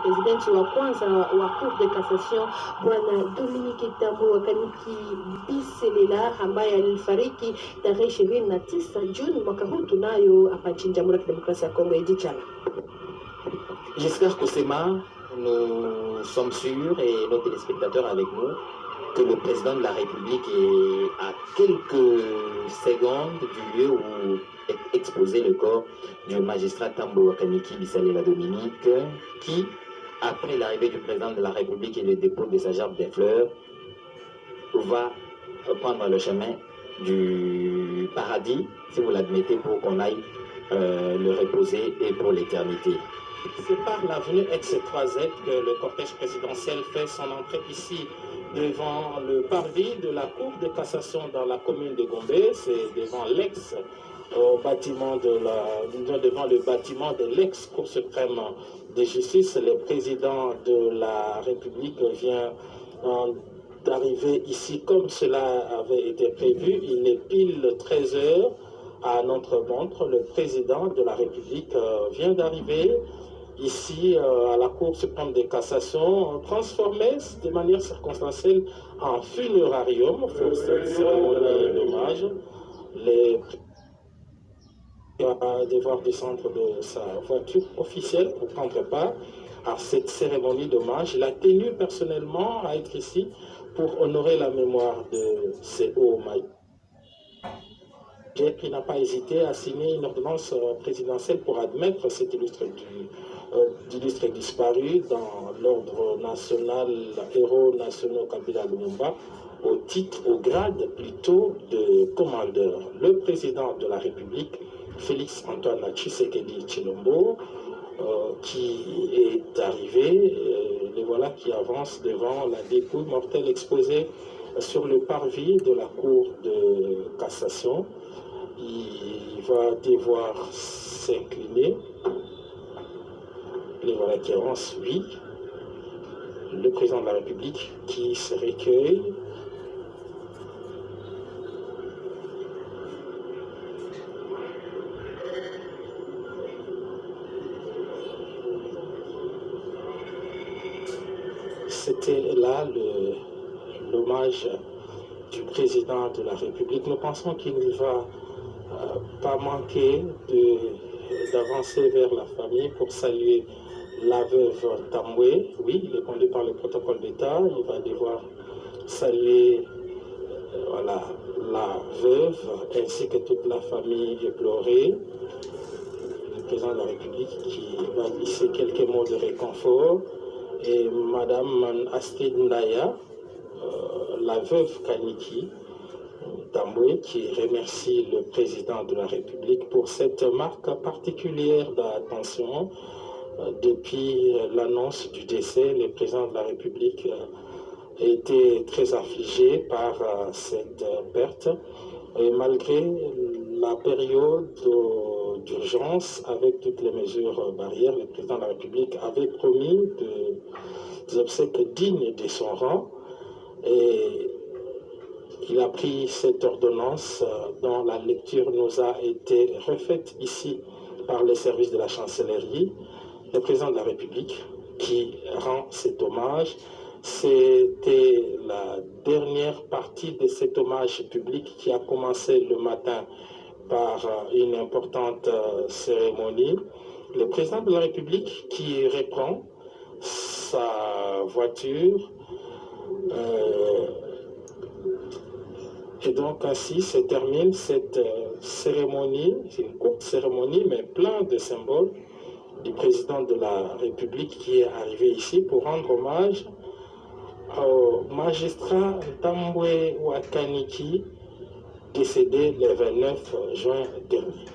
presidenti wa kwanza wa Cour de Cassation Bwana Dominique Tambo Kaniki Biselela ambaye alifariki tarehe 29 Juni mwaka huu tunayo hapa nchini Jamhuri ya Kidemokrasia ya Kongo. Edichala Giscard Koussema, nous sommes sûrs, et nos téléspectateurs avec nous, que le président de la République est à quelques secondes du lieu où est exposé le corps du magistrat Tambo Kaniki Bisalela Dominique, qui, après l'arrivée du président de la République et le dépôt de sa gerbe des fleurs, va prendre le chemin du paradis, si vous l'admettez, pour qu'on aille le reposer et pour l'éternité. C'est par l'avenue Ex-3Z que le cortège présidentiel fait son entrée ici devant le parvis de la Cour de cassation dans la commune de Gombe. C'est devant bâtiment devant le bâtiment de l'ex-Cour suprême de justice. Le président de la République vient d'arriver ici comme cela avait été prévu. Il est pile 13 heures à notre montre. Le président de la République vient d'arriver ici à la Cour suprême de cassation, transformé de manière circonstancielle en funérarium pour cette cérémonie d'hommage. Les va devoir descendre de sa voiture officielle pour prendre part à cette cérémonie d'hommage. Il a tenu personnellement à être ici pour honorer la mémoire de ces hauts maillots. Il n'a pas hésité à signer une ordonnance présidentielle pour admettre cet illustre disparu dans l'ordre national, héros nationaux Kabila Lumumba, au grade plutôt de commandeur. Le président de la République, Félix Antoine Tshisekedi Tshilombo, qui est arrivé, les voilà qui avancent devant la dépouille mortelle exposée sur le parvis de la Cour de cassation. Il va devoir s'incliner. Les voilà qui avancent, oui. Le président de la République qui se recueille. C'était là l'hommage du président de la République. Nous pensons qu'il ne va pas manquer d'avancer vers la famille pour saluer la veuve Tamboué. Oui, il est conduit par le protocole d'État. Il va devoir saluer la veuve ainsi que toute la famille éplorée. Le président de la République qui va glisser quelques mots de réconfort. Et Madame Astrid Ndaya, la veuve Kaniki Tamboué, qui remercie le président de la République pour cette marque particulière d'attention. Depuis l'annonce du décès, le président de la République a été très affligé par cette perte. Et malgré la période d'urgence, avec toutes les mesures barrières, le président de la République avait promis des obsèques dignes de son rang. Et il a pris cette ordonnance dont la lecture nous a été refaite ici par les services de la chancellerie. Le président de la République qui rend cet hommage. C'était la dernière partie de cet hommage public qui a commencé le matin par une importante cérémonie. Le président de la République qui reprend sa voiture et donc ainsi se termine cette cérémonie, c'est une courte cérémonie mais plein de symboles du président de la République qui est arrivé ici pour rendre hommage au magistrat Tamboué Wakaniki, décédé le 29 juin dernier.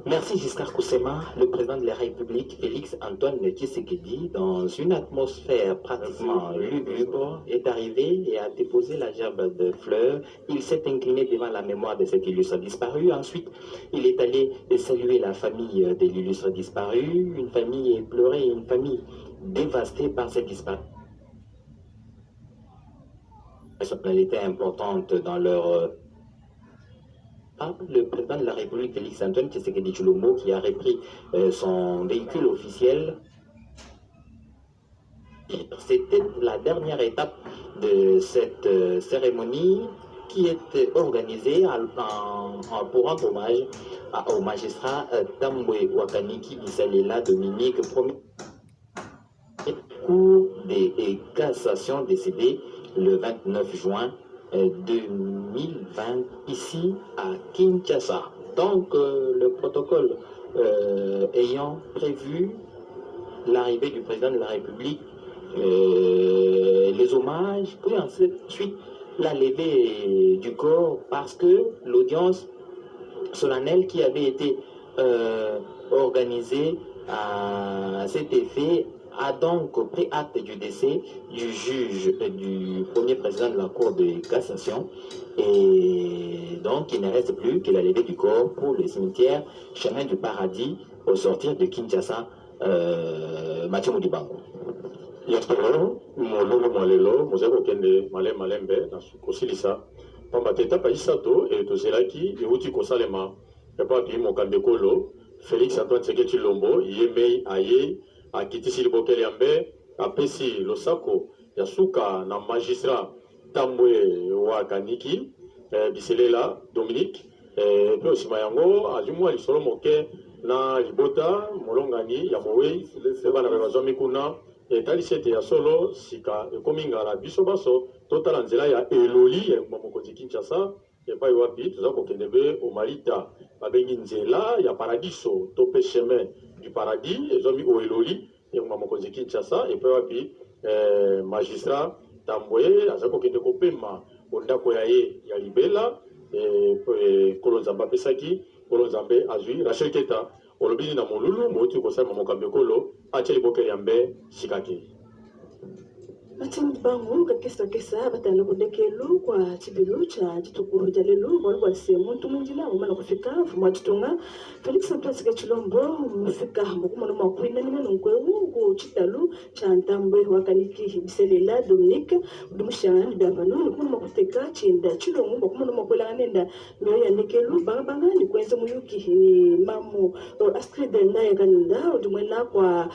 Merci Giscard Koussema. Le président de la République, Félix Antoine Tshisekedi, dans une atmosphère pratiquement lugubre, est arrivé et a déposé la gerbe de fleurs. Il s'est incliné devant la mémoire de cet illustre disparu. Ensuite, il est allé saluer la famille de l'illustre disparu, une famille éplorée, une famille dévastée par cette disparition. Personnalité importante dans leur le président de la République, Félix Antoine Tshisekedi Tshilombo, qui a repris son véhicule officiel C'était la dernière étape de cette cérémonie qui était organisée pour rendre hommage au magistrat Tambwe Wakaniki Bisalela Dominique, premier cour des cassations décédé le 29 juin 2020 ici à Kinshasa. Donc le protocole ayant prévu l'arrivée du président de la République, les hommages, puis ensuite la levée du corps, parce que l'audience solennelle qui avait été organisée à cet effet a donc pris acte du décès du juge, du premier président de la Cour de cassation, et donc il ne reste plus que la levée du corps pour le cimetière Chemin du Paradis au sortir de Kinshasa. Mathieu Modibango. Yatolo, mololo molelo, mozeko kende malembe na kosilisa. Pamba teta pa isato et to zelaki euti kosalema. Epa ki mokandekolo Félix Antoine Tshisekedi Tshilombo yemei aye akitisi libokele yambe apesi losako ya suka na magistrat Tambwe Wakaniki Bisalela Dominique pe osima yango azimwa lisolo moke na libota molongani ya mowei bana bazwami kuna etalisete ya solo sika ekomingala biso baso totala nzela ya eloli ya mokonzi Kinshasa epai wapi toza kokende be omalita babengi nzela ya paradiso to pe chemin du paradis ezwami o eloli ya mokonzi Kinshasa epai wapi magistrat Tambwe aza kokende kopema ondako ya ye ya libela kolo nzambe apesaki kolo nzambe azwi Rachel Keta olobini na molulu moti kosalema mokambi kolo atia libokele ya mbe sikaki Mathieu Modibango kakesa batana kudekelo kwa chibilu cha chitukuru cha lelo walikuwa sehemu tumundila umana kufika mwa chitunga Felix Antoine Tshisekedi Tshilombo mufika mukuma no makwina ni nongwewu ku chitalu cha Tambwe Wakaniki Bisalela Dominique udumusha ni davano ni kuma kufika chinda Tshilombo mukuma no makwela nenda nyo ya nekelo banga ni kwenza muyuki ni mamu Astrid ndaye kaninda udumwena kwa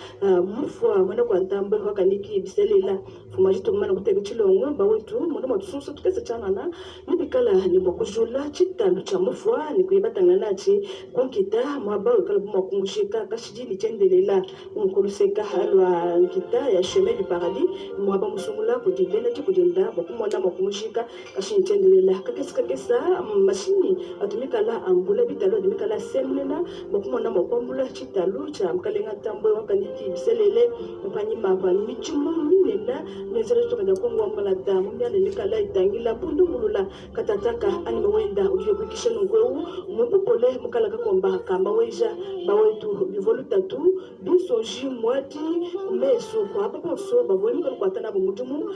mufwa mwana kwa Tambwe Wakaniki Bisalela fumajito mana kutega Tshilongo bawetu mundo matususa tukese chanana nibikala ni bokujula chitalu cha mufwa ni kuibatanga nachi konkita mwaba kala bumakungushika kashijili chendelela unkuluseka halwa nkita ya chemin du paradis mwaba musungula kujibena tikujenda bokumona makungushika kashin chendelela kakesa mashini atumikala ambula bitalo atumikala semlela bokumona makwambula chitalu cha mkalenga Tambwe Wakaniki Biselele mpanyima kwa michumo nenda nezele tokaja kongo ambala damu myane nikala itangila pundu mulula katataka ani wenda ujiye kwikisha nungweu mupukole mukala kakomba kamba weja bawetu bivolu tatu bisoji mwati meso kwa papa so baboni kwa tana bumutumu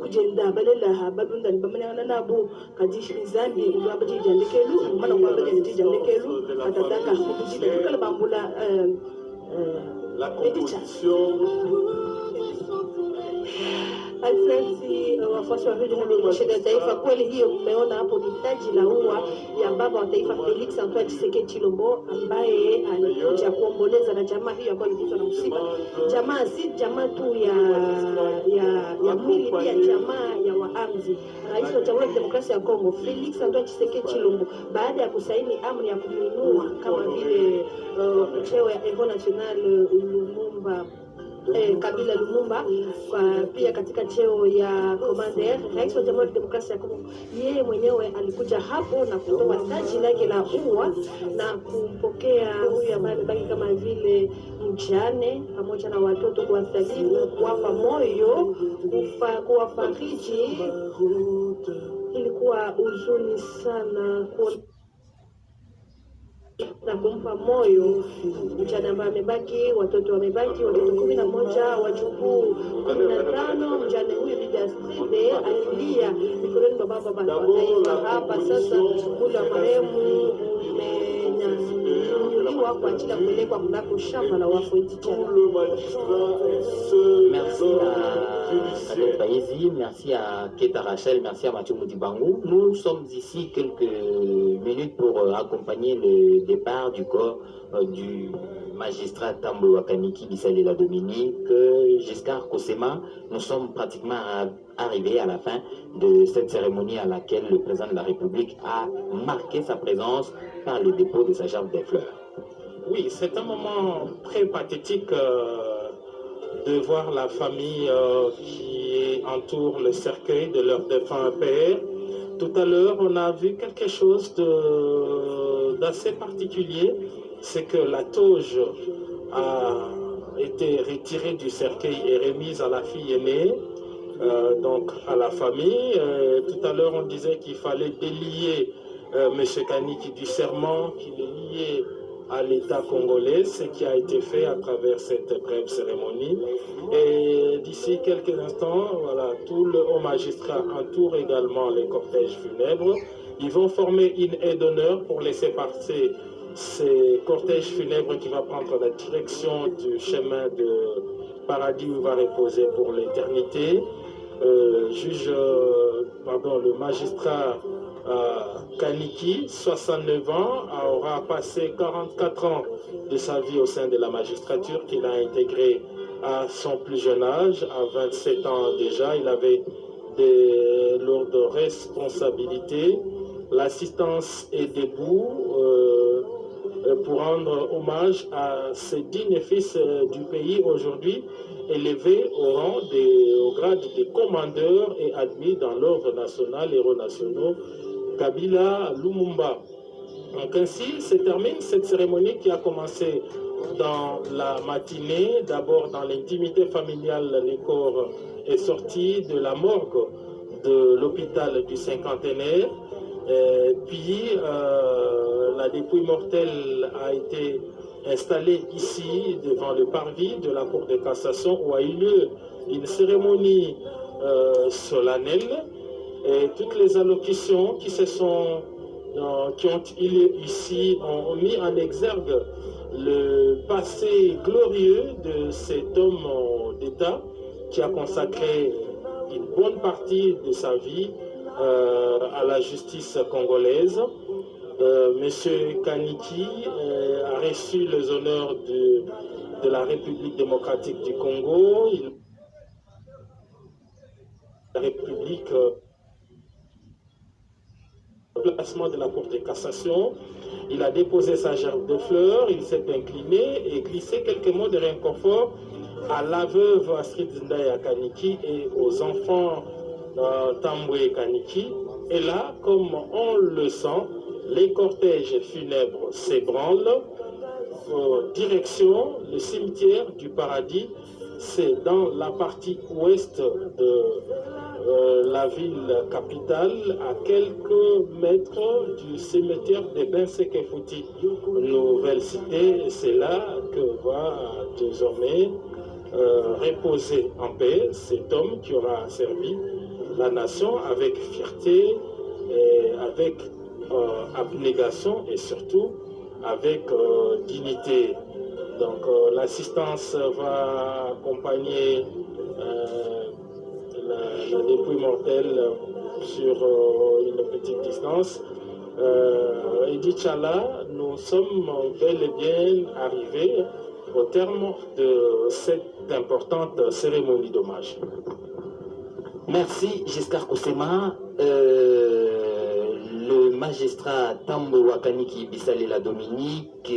kujenda balela balunda nibamanyana nabo kadishizani ngamba jijandekelu mana ngamba jijandekelu katataka kujida nikala bambula la composition Asante wafuasi wa video na taifa. Kweli hiyo mmeona hapo ni taji la ua ya baba wa taifa Felix Antoine Tshisekedi Tshilombo ambaye alikuja kuomboleza na jamaa hiyo ambayo ilikuwa na msiba. Jamaa si jamaa tu ya mwili, pia jamaa ya waamzi. Rais wa Jamhuri ya Demokrasia ya Kongo Felix Antoine Tshisekedi Tshilombo baada ya kusaini amri ya kumuinua kama vile cheo ya Evo National Lumumba Kabila Lumumba pia katika cheo ya commander. Rais wa Jamhuri ya Demokrasia ya Kongo yeye mwenyewe alikuja hapo na kutoa taji lake la ua na kumpokea huyu ambaye amebaki kama vile mjane pamoja na watoto, kuwasalimu, kuwapa moyo, kuwafariji. Ilikuwa huzuni sana na kumpa moyo mjane ambaye amebaki, watoto wamebaki, watoto 11, wajukuu 15. Mjane huyu bibi Astrid alilia mikononi mwa baba wa taifa. Hapa sasa mwili wa marehemu umenyanyuliwa kwa ajili ya kupelekwa kunako shamba la wafu Etichana. Merci à Désir, merci à Keta Rachel, merci à Mathieu Moutibango. Nous sommes ici quelques minutes pour accompagner le départ du corps du magistrat Tambo Wakaniki Bisalela Dominique, Giscard Kosema. Nous sommes pratiquement arrivés à la fin de cette cérémonie à laquelle le président de la République a marqué sa présence par le dépôt de sa gerbe des fleurs. Oui, c'est un moment très pathétique de voir la famille qui entoure le cercueil de leur défunt père. Tout à l'heure, on a vu quelque chose d'assez particulier, c'est que la toge a été retirée du cercueil et remise à la fille aînée, donc à la famille. Tout à l'heure, on disait qu'il fallait délier M. Kaniki du serment qu'il est lié à l'État congolais, ce qui a été fait à travers cette brève cérémonie. Et d'ici quelques instants, voilà, tout le haut magistrat entoure également les cortèges funèbres. Ils vont former une haie d'honneur pour laisser passer ces cortèges funèbres qui va prendre la direction du chemin de paradis où il va reposer pour l'éternité. Le magistrat Kaniki, 69 ans, aura passé 44 ans de sa vie au sein de la magistrature qu'il a intégré à son plus jeune âge, à 27 ans déjà. Il avait de lourdes responsabilités. L'assistance est debout pour rendre hommage à ces dignes fils du pays aujourd'hui élevés au grade de commandeur et admis dans l'ordre national, héros nationaux, Kabila Lumumba. Donc ainsi se termine cette cérémonie qui a commencé dans la matinée. D'abord dans l'intimité familiale, le corps est sorti de la morgue de l'hôpital du cinquantenaire. Puis la dépouille mortelle a été installée ici devant le parvis de la Cour de cassation où a eu lieu une cérémonie solennelle. Et toutes les allocutions qui ont eu lieu ici ont mis en exergue le passé glorieux de cet homme d'État qui a consacré une bonne partie de sa vie à la justice congolaise. Monsieur Kaniki a reçu les honneurs de la République démocratique du Congo. La République placement de la Cour de cassation, il a déposé sa gerbe de fleurs, il s'est incliné et glissé quelques mots de réconfort à la veuve Astrid Ndaya Kaniki et aux enfants Tambwe Kaniki. Et là, comme on le sent, les cortèges funèbres s'ébranlent. Direction le cimetière du paradis, c'est dans la partie ouest de la ville capitale, à quelques mètres du cimetière de Bensekefouti, nouvelle cité. C'est là que va désormais reposer en paix cet homme qui aura servi la nation avec fierté, et avec abnégation et surtout avec dignité. Donc l'assistance va accompagner la dépouille mortelle sur une petite distance. Et d'Inch'Allah, nous sommes bel et bien arrivés au terme de cette importante cérémonie d'hommage. Merci Giscard Kosema. Le magistrat Tambo Wakaniki Bisalela Dominique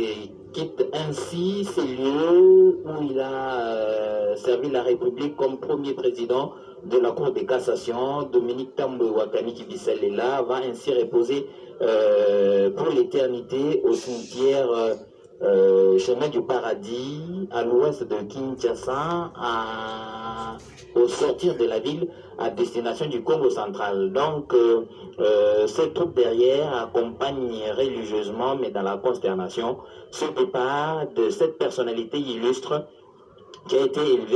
quitte ainsi ces lieux où il a servi la République comme premier président de la Cour de cassation. Dominique Tambo Wakaniki Bisalela va ainsi reposer pour l'éternité au cimetière chemin du paradis à l'ouest de Kinshasa, au sortir de la ville à destination du Congo central. Donc ces troupes derrière accompagnent religieusement mais dans la consternation ce départ de cette personnalité illustre qui a été élevée